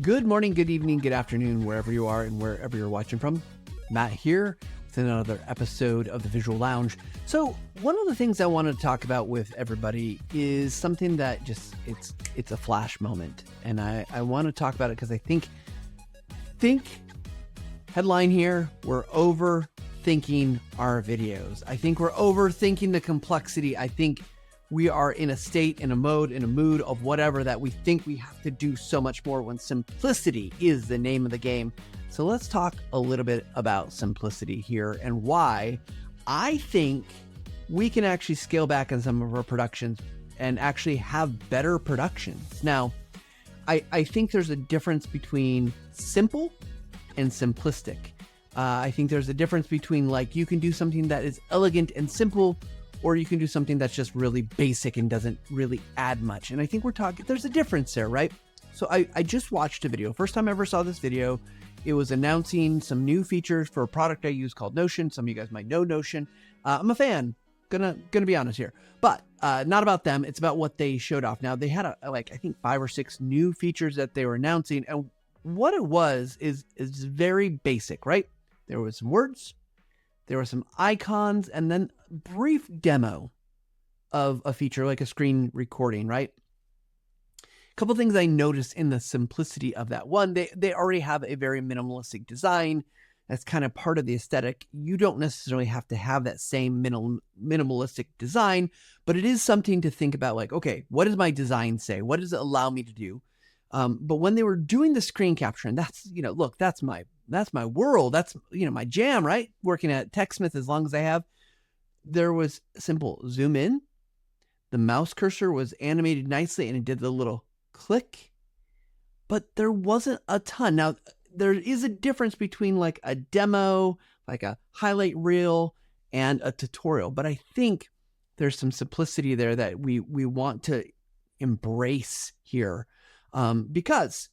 Good morning, good evening, good afternoon, wherever you are and wherever you're watching from. Matt here with another episode of the Visual Lounge. So one of the things I want to talk about with everybody is something that just, it's a flash moment. And I want to talk about it because I think headline here, we're overthinking our videos. I think we're overthinking the complexity. I think we are in a state, in a mode, in a mood of whatever that we think we have to do so much more when simplicity is the name of the game. So let's talk a little bit about simplicity here and why I think we can actually scale back on some of our productions and actually have better productions. Now, I think there's a difference between simple and simplistic. I think there's a difference between like you can do something that is elegant and simple, or you can do something that's just really basic and doesn't really add much. And I think there's a difference there, right? So I just watched a video. First time I ever saw this video, it was announcing some new features for a product I use called Notion. Some of you guys might know Notion. I'm a fan, gonna be honest here, but not about them. It's about what they showed off. Now they had I think 5 or 6 new features that they were announcing. And what it was is very basic, right? There was some words, there were some icons, and then a brief demo of a feature like a screen recording, right? A couple things I noticed in the simplicity of that. One, they already have a very minimalistic design. That's kind of part of the aesthetic. You don't necessarily have to have that same minimalistic design, but it is something to think about, like, okay, what does my design say? What does it allow me to do? But when they were doing the screen capture, and that's, look, that's my world. That's, my jam, right? Working at TechSmith as long as I have. There was simple zoom in. The mouse cursor was animated nicely and it did the little click, but there wasn't a ton. Now, there is a difference between like a demo, like a highlight reel, and a tutorial. But I think there's some simplicity there that we want to embrace here. Because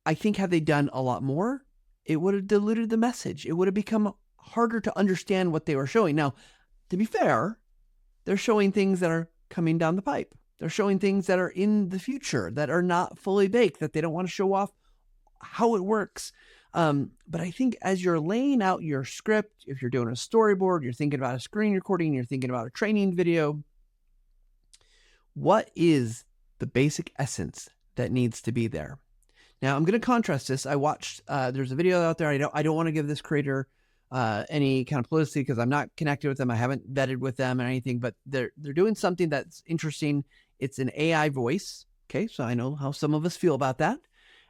I think had they done a lot more, it would have diluted the message. It would have become harder to understand what they were showing. Now, to be fair, they're showing things that are coming down the pipe. They're showing things that are in the future that are not fully baked, that they don't want to show off how it works. But I think as you're laying out your script, if you're doing a storyboard, you're thinking about a screen recording, you're thinking about a training video, what is the basic essence that needs to be there? Now, I'm going to contrast this. I watched, there's a video out there. I don't want to give this creator any kind of publicity because I'm not connected with them. I haven't vetted with them or anything, but they're doing something that's interesting. It's an AI voice. Okay, so I know how some of us feel about that.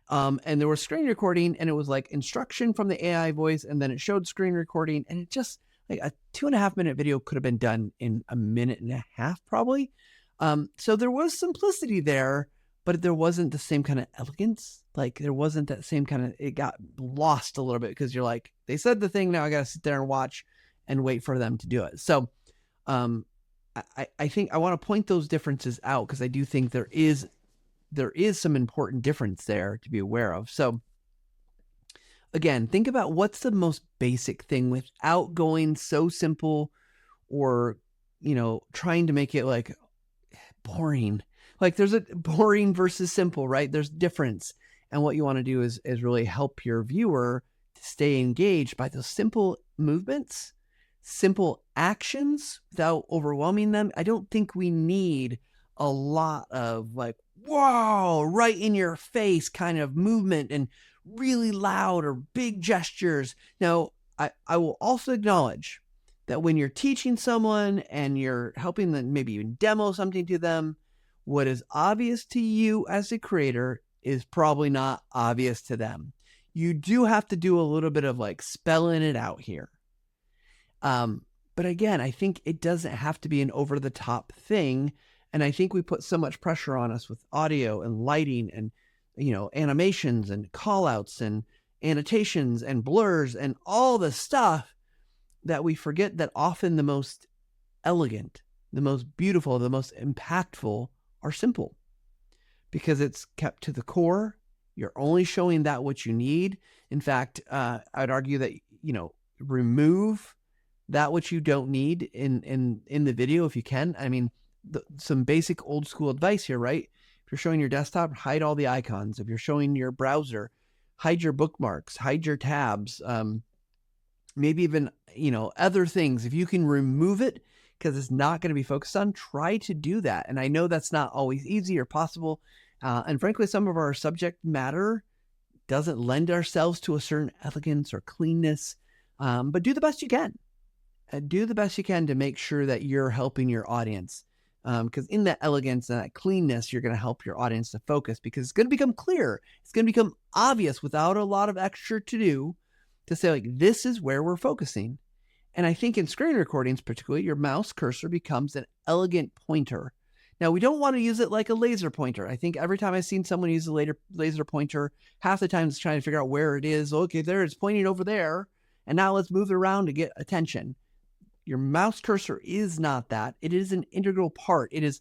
And there was screen recording, and it was like instruction from the AI voice, and then it showed screen recording, and it just like a 2.5 minute video could have been done in a 1.5 minutes, probably. So there was simplicity there, but there wasn't the same kind of elegance. Like there wasn't that same kind of, it got lost a little bit because you're like, they said the thing, now I got to sit there and watch and wait for them to do it. So I think I want to point those differences out because I do think there is some important difference there to be aware of. So again, think about what's the most basic thing without going so simple or, trying to make it like boring. Like there's a boring versus simple, right? There's difference. And what you want to do is really help your viewer to stay engaged by those simple movements, simple actions without overwhelming them. I don't think we need a lot of like, wow, right in your face kind of movement and really loud or big gestures. Now, I will also acknowledge that when you're teaching someone and you're helping them, maybe even demo something to them, what is obvious to you as a creator is probably not obvious to them. You do have to do a little bit of like spelling it out here. But again, I think it doesn't have to be an over the top thing. And I think we put so much pressure on us with audio and lighting and, animations and call outs and annotations and blurs and all the stuff that we forget that often the most elegant, the most beautiful, the most impactful are simple because it's kept to the core. You're only showing that what you need. In fact, I'd argue that, remove that which you don't need in the video if you can. I mean, some basic old school advice here, right? If If you're showing your desktop, hide all the icons. If you're showing your browser, hide your bookmarks, hide your tabs, maybe even, other things. If you can remove it because it's not going to be focused on, try to do that. And I know that's not always easy or possible. And frankly, some of our subject matter doesn't lend ourselves to a certain elegance or cleanness, but do the best you can. Do the best you can to make sure that you're helping your audience. Because in that elegance and that cleanness, you're going to help your audience to focus, because it's going to become clear. It's going to become obvious without a lot of extra to do, to say, like, this is where we're focusing. And I think in screen recordings, particularly, your mouse cursor becomes an elegant pointer. Now, we don't want to use it like a laser pointer. I think every time I've seen someone use a laser pointer, half the time it's trying to figure out where it is. Okay, there, it's pointing over there. And now let's move it around to get attention. Your mouse cursor is not that. It is an integral part. It is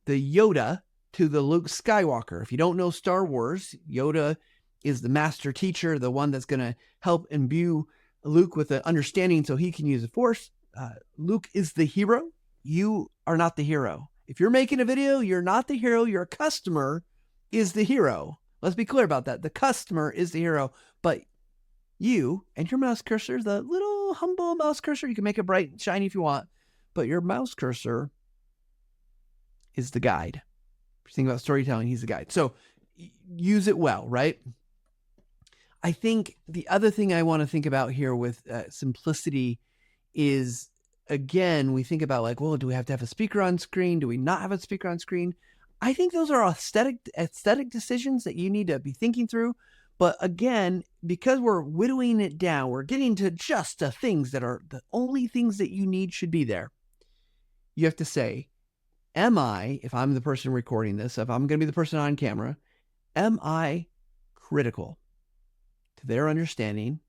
the Yoda to the Luke Skywalker. If you don't know Star Wars, Yoda is the master teacher, the one that's going to help imbue Luke with the understanding so he can use the Force. Luke is the hero. You are not the hero. If you're making a video, you're not the hero. Your customer is the hero. Let's be clear about that. The customer is the hero, but you and your mouse cursor, the little humble mouse cursor, you can make it bright and shiny if you want, but your mouse cursor is the guide. If you think about storytelling, he's the guide. So use it well, right? I think the other thing I want to think about here with simplicity is, again, we think about like, well, do we have to have a speaker on screen? Do we not have a speaker on screen? I think those are aesthetic decisions that you need to be thinking through. But again, because we're whittling it down, we're getting to just the things that are the only things that you need should be there. You have to say, am I, if I'm the person recording this, if I'm going to be the person on camera, am I critical to their understanding?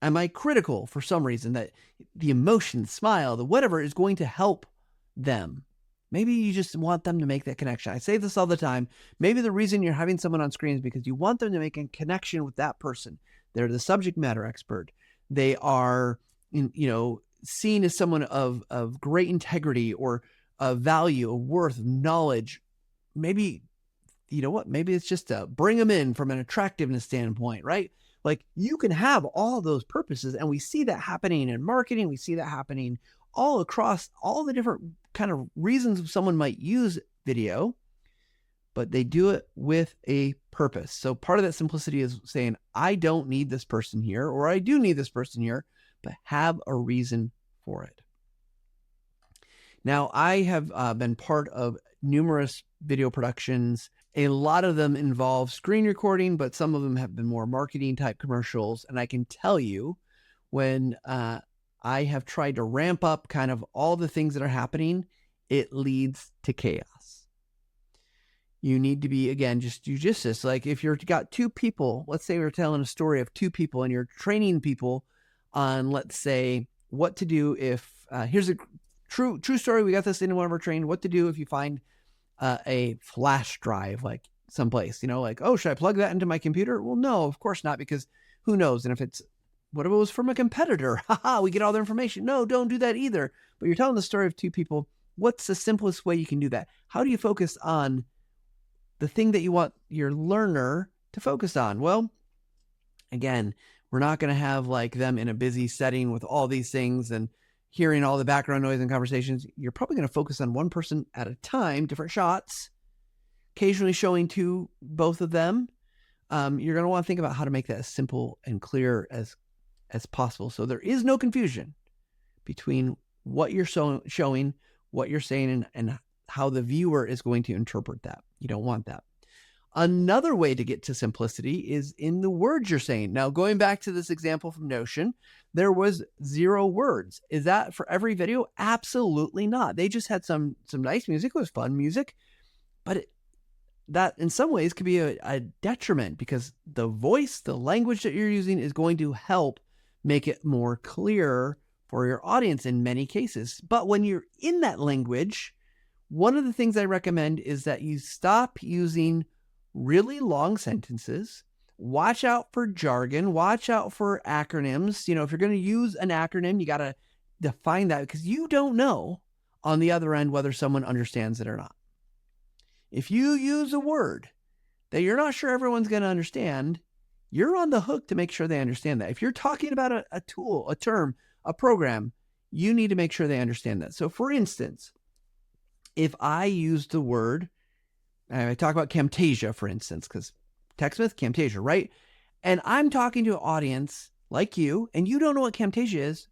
Am I critical for some reason that the emotion, the smile, the whatever is going to help them? Maybe you just want them to make that connection. I say this all the time. Maybe the reason you're having someone on screen is because you want them to make a connection with that person. They're the subject matter expert. They are, seen as someone of great integrity or of value, of worth, of knowledge. Maybe, maybe it's just to bring them in from an attractiveness standpoint, right? Like, you can have all those purposes, and we see that happening in marketing. We see that happening all across all the different kind of reasons someone might use video, but they do it with a purpose. So part of that simplicity is saying, I don't need this person here, or I do need this person here, but have a reason for it. Now, I have been part of numerous video productions. A lot of them involve screen recording, but some of them have been more marketing type commercials. And I can tell you, when I have tried to ramp up kind of all the things that are happening, it leads to chaos. You need to be, again, just judicious. Like, if you've got two people, let's say we're telling a story of two people and you're training people on, let's say, what to do if, here's a true story. We got this in one of our training, what to do if you find a flash drive, like someplace, like, oh, should I plug that into my computer? Well, no, of course not, because who knows? And if what if it was from a competitor? Haha, we get all the information. No, don't do that either. But you're telling the story of two people. What's the simplest way you can do that? How do you focus on the thing that you want your learner to focus on? Well, again, we're not going to have like them in a busy setting with all these things and hearing all the background noise and conversations. You're probably going to focus on one person at a time, different shots, occasionally showing both of them. You're going to want to think about how to make that as simple and clear as possible, so there is no confusion between what you're showing, what you're saying, and how the viewer is going to interpret that. You don't want that. Another way to get to simplicity is in the words you're saying. Now, going back to this example from Notion, there was 0 words. Is that for every video? Absolutely not. They just had some nice music. It was fun music, but that in some ways could be a detriment, because the voice, the language that you're using is going to help make it more clear for your audience in many cases. But when you're in that language, one of the things I recommend is that you stop using really long sentences. Watch out for jargon. Watch out for acronyms. If you're going to use an acronym, you got to define that, because you don't know on the other end whether someone understands it or not. If you use a word that you're not sure everyone's going to understand, you're on the hook to make sure they understand that. If you're talking about a tool, a term, a program, you need to make sure they understand that. So for instance, if I use the word, I talk about Camtasia, for instance, because TechSmith, Camtasia, right? And I'm talking to an audience like you, and you don't know what Camtasia is,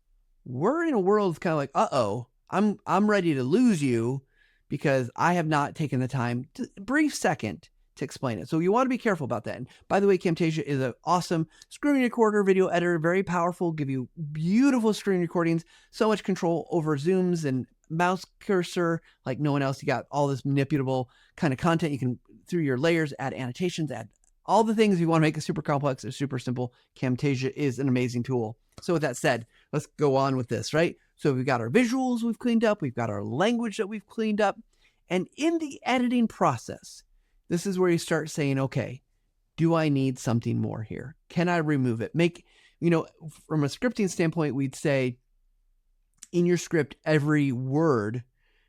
we're in a world of kind of like, uh-oh, I'm ready to lose you because I have not taken the time, a brief second, to explain it. So you want to be careful about that. And by the way, Camtasia is an awesome screen recorder, video editor, very powerful, give you beautiful screen recordings, so much control over zooms and mouse cursor like no one else. You got all this manipulable kind of content. You can, through your layers, add annotations, add all the things you want to make it super complex or super simple. Camtasia is an amazing tool. So with that said, let's go on with this, right? So we've got our visuals we've cleaned up. We've got our language that we've cleaned up. And in the editing process, this is where you start saying, okay, do I need something more here? Can I remove it? From a scripting standpoint, we'd say in your script, every word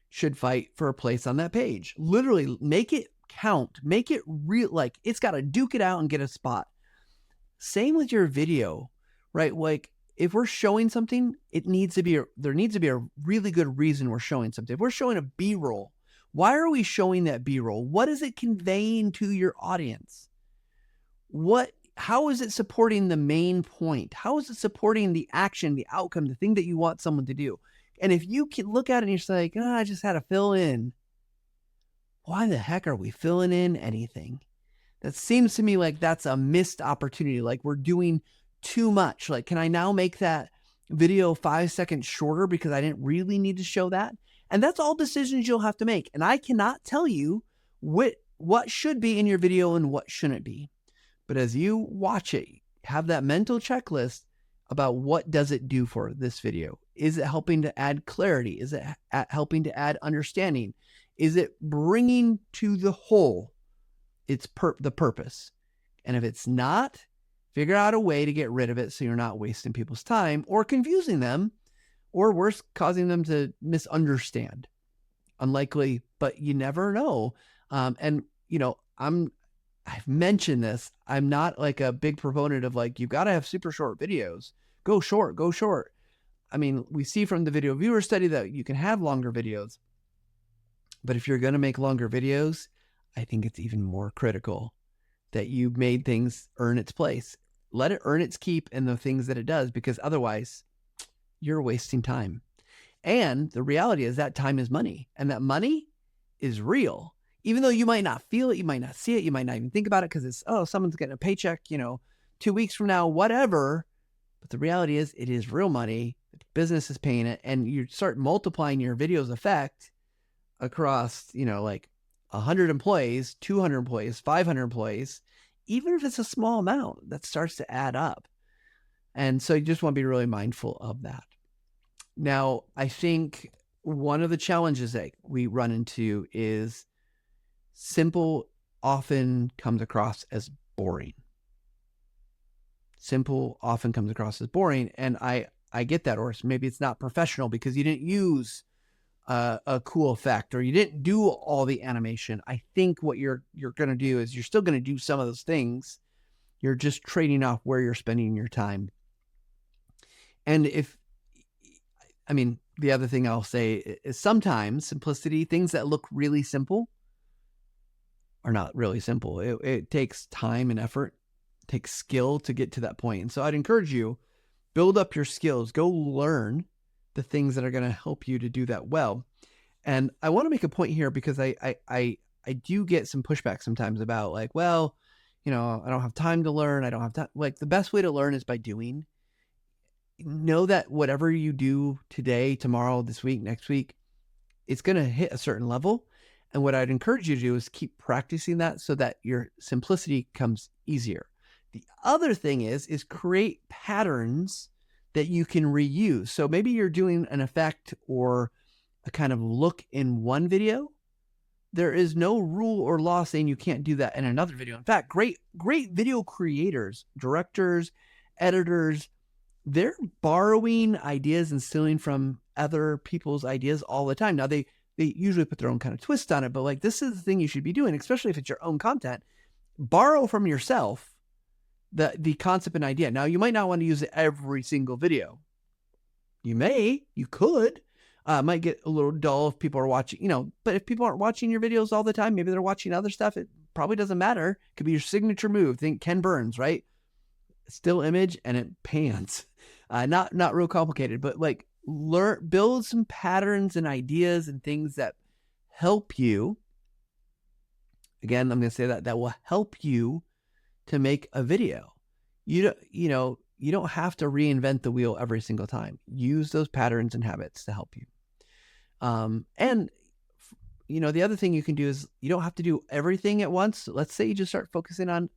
should fight for a place on that page. Literally make it count, make it real, like it's got to duke it out and get a spot. Same with your video, right? Like if we're showing something, there needs to be a really good reason we're showing something. If we're showing a B-roll, why are we showing that B-roll? What is it conveying to your audience? How is it supporting the main point? How is it supporting the action, the outcome, the thing that you want someone to do? And if you can look at it and you're like, I just had to fill in. Why the heck are we filling in anything? That seems to me like that's a missed opportunity. Like we're doing too much. Like, can I now make that video 5 seconds shorter because I didn't really need to show that? And that's all decisions you'll have to make. And I cannot tell you what should be in your video and what shouldn't be. But as you watch it, have that mental checklist about what does it do for this video. Is it helping to add clarity? Is it helping to add understanding? Is it bringing to the whole the purpose? And if it's not, figure out a way to get rid of it so you're not wasting people's time or confusing them, or worse, causing them to misunderstand. Unlikely, but you never know. I've mentioned this. I'm not like a big proponent of like, you've got to have super short videos. Go short. I mean, we see from the video viewer study that you can have longer videos. But if you're going to make longer videos, I think it's even more critical that you made things earn its place. Let it earn its keep in the things that it does, because otherwise you're wasting time. And the reality is that time is money, and that money is real. Even though you might not feel it, you might not see it, you might not even think about it because it's, someone's getting a paycheck, 2 weeks from now, whatever. But the reality is it is real money. The business is paying it, and you start multiplying your video's effect across, like 100 employees, 200 employees, 500 employees. Even if it's a small amount, that starts to add up. And so you just want to be really mindful of that. Now, I think one of the challenges that we run into is simple often comes across as boring. Simple often comes across as boring. And I get that, or maybe it's not professional because you didn't use a cool effect, or you didn't do all the animation. I think what you're going to do is you're still going to do some of those things. You're just trading off where you're spending your time. And the other thing I'll say is sometimes simplicity, things that look really simple are not really simple. It takes time and effort, it takes skill to get to that point. And so I'd encourage you, build up your skills, go learn the things that are going to help you to do that well. And I want to make a point here because I do get some pushback sometimes about like, well, I don't have time to learn. I don't have time. Like the best way to learn is by doing. Know that whatever you do today, tomorrow, this week, next week, it's going to hit a certain level. And what I'd encourage you to do is keep practicing that so that your simplicity comes easier. The other thing is create patterns that you can reuse. So maybe you're doing an effect or a kind of look in one video. There is no rule or law saying you can't do that in another video. In fact, great video creators, directors, editors, they're borrowing ideas and stealing from other people's ideas all the time. Now they they usually put their own kind of twist on it, but like, this is the thing you should be doing, especially if it's your own content. Borrow from yourself the concept and idea. Now, you might not want to use it every single video. You could. Might get a little dull if people are watching, but if people aren't watching your videos all the time, maybe they're watching other stuff. It probably doesn't matter. It could be your signature move. Think Ken Burns, right? Still image and it pans. Not real complicated, but like build some patterns and ideas and things that help you. Again, I'm going to say that will help you to make a video. You don't have to reinvent the wheel every single time. Use those patterns and habits to help you. And the other thing you can do is you don't have to do everything at once. Let's say you just start focusing on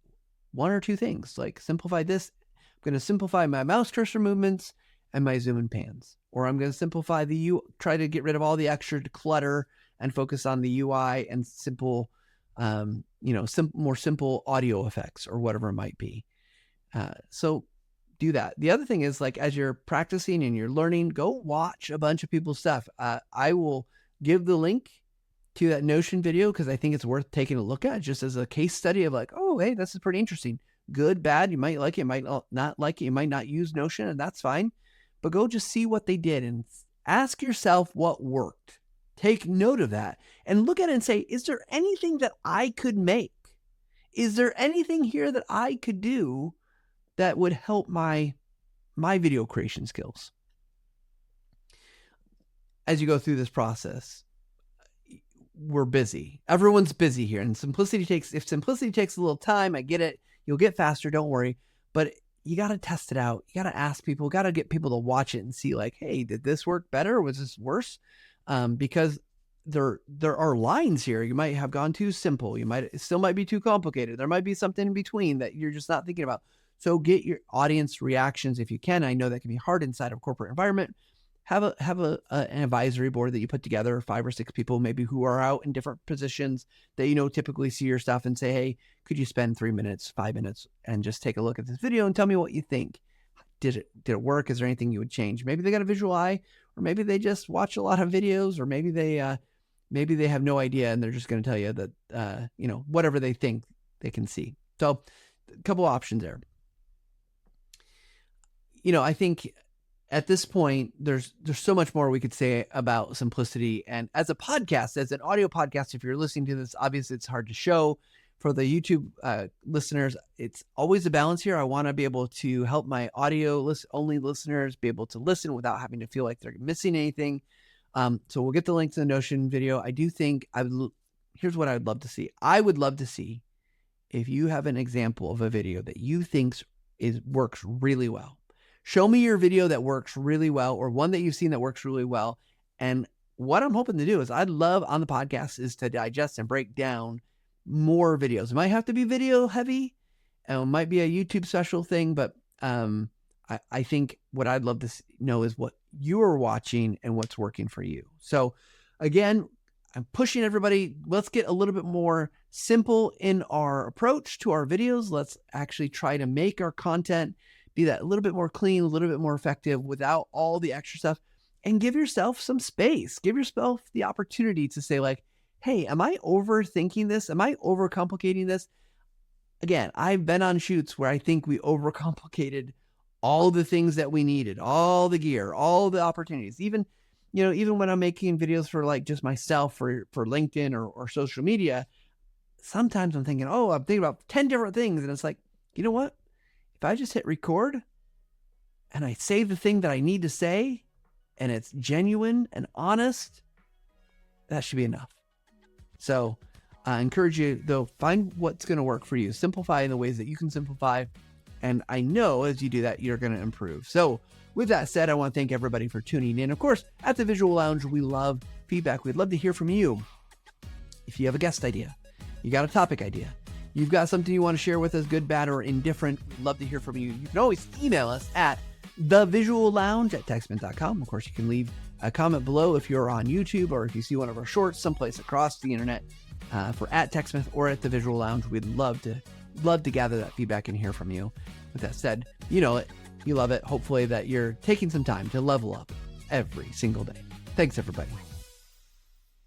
one or two things, like simplify this. I'm going to simplify my mouse cursor movements and my zoom and pans, or I'm going to simplify try to get rid of all the extra clutter and focus on the UI and simple, more simple audio effects or whatever it might be. So do that. The other thing is, like, as you're practicing and you're learning, go watch a bunch of people's stuff. I will give the link to that Notion video because I think it's worth taking a look at just as a case study of like, oh, hey, this is pretty interesting. Good, bad. You might like it, might not like it. You might not use Notion, and that's fine. But go just see what they did and ask yourself what worked. Take note of that and look at it and say, is there anything that I could make? Is there anything here that I could do that would help my video creation skills? As you go through this process, we're busy. Everyone's busy here. And if simplicity takes a little time, I get it. You'll get faster. Don't worry. But you got to test it out. You got to ask people, got to get people to watch it and see like, hey, did this work better? Or was this worse? Because there are lines here. You might have gone too simple. It still might be too complicated. There might be something in between that you're just not thinking about. So get your audience reactions if you can. I know that can be hard inside of a corporate environment. Have an advisory board that you put together, 5 or 6 people maybe who are out in different positions that typically see your stuff and say, hey, could you spend 3 minutes, 5 minutes and just take a look at this video and tell me what you think? Did it work? Is there anything you would change? Maybe they got a visual eye, or maybe they just watch a lot of videos, or maybe they have no idea and they're just going to tell you that whatever they think they can see. So a couple options there. I think at this point, there's so much more we could say about simplicity. And as a podcast, as an audio podcast, if you're listening to this, obviously it's hard to show. For the YouTube listeners, it's always a balance here. I want to be able to help my audio only listeners be able to listen without having to feel like they're missing anything. So we'll get the link to the Notion video. I do think here's what I would love to see. I would love to see if you have an example of a video that you think works really well. Show me your video that works really well, or one that you've seen that works really well. And what I'm hoping to do is I'd love on the podcast is to digest and break down more videos. It might have to be video heavy, and it might be a YouTube special thing, but I think what I'd love to know is what you are watching and what's working for you. So again, I'm pushing everybody. Let's get a little bit more simple in our approach to our videos. Let's actually try to make our content be that a little bit more clean, a little bit more effective without all the extra stuff, and give yourself some space. Give yourself the opportunity to say like, hey, am I overthinking this? Am I overcomplicating this? Again, I've been on shoots where I think we overcomplicated all the things that we needed, all the gear, all the opportunities. Even when I'm making videos for like just myself for LinkedIn or social media, sometimes I'm thinking about 10 different things. And it's like, you know what? If I just hit record and I say the thing that I need to say and it's genuine and honest, that should be enough. So I encourage you, though, find what's going to work for you. Simplify in the ways that you can simplify. And I know as you do that, you're going to improve. So with that said, I want to thank everybody for tuning in. Of course, at the Visual Lounge, we love feedback. We'd love to hear from you. If you have a guest idea, you got a topic idea, you've got something you want to share with us, good, bad, or indifferent, we'd love to hear from you. You can always email us at thevisuallounge@techsmith.com. Of course, you can leave a comment below if you're on YouTube or if you see one of our shorts someplace across the internet for @TechSmith or at the Visual Lounge. We'd love to gather that feedback and hear from you. With that said, you know it, you love it. Hopefully that you're taking some time to level up every single day. Thanks, everybody.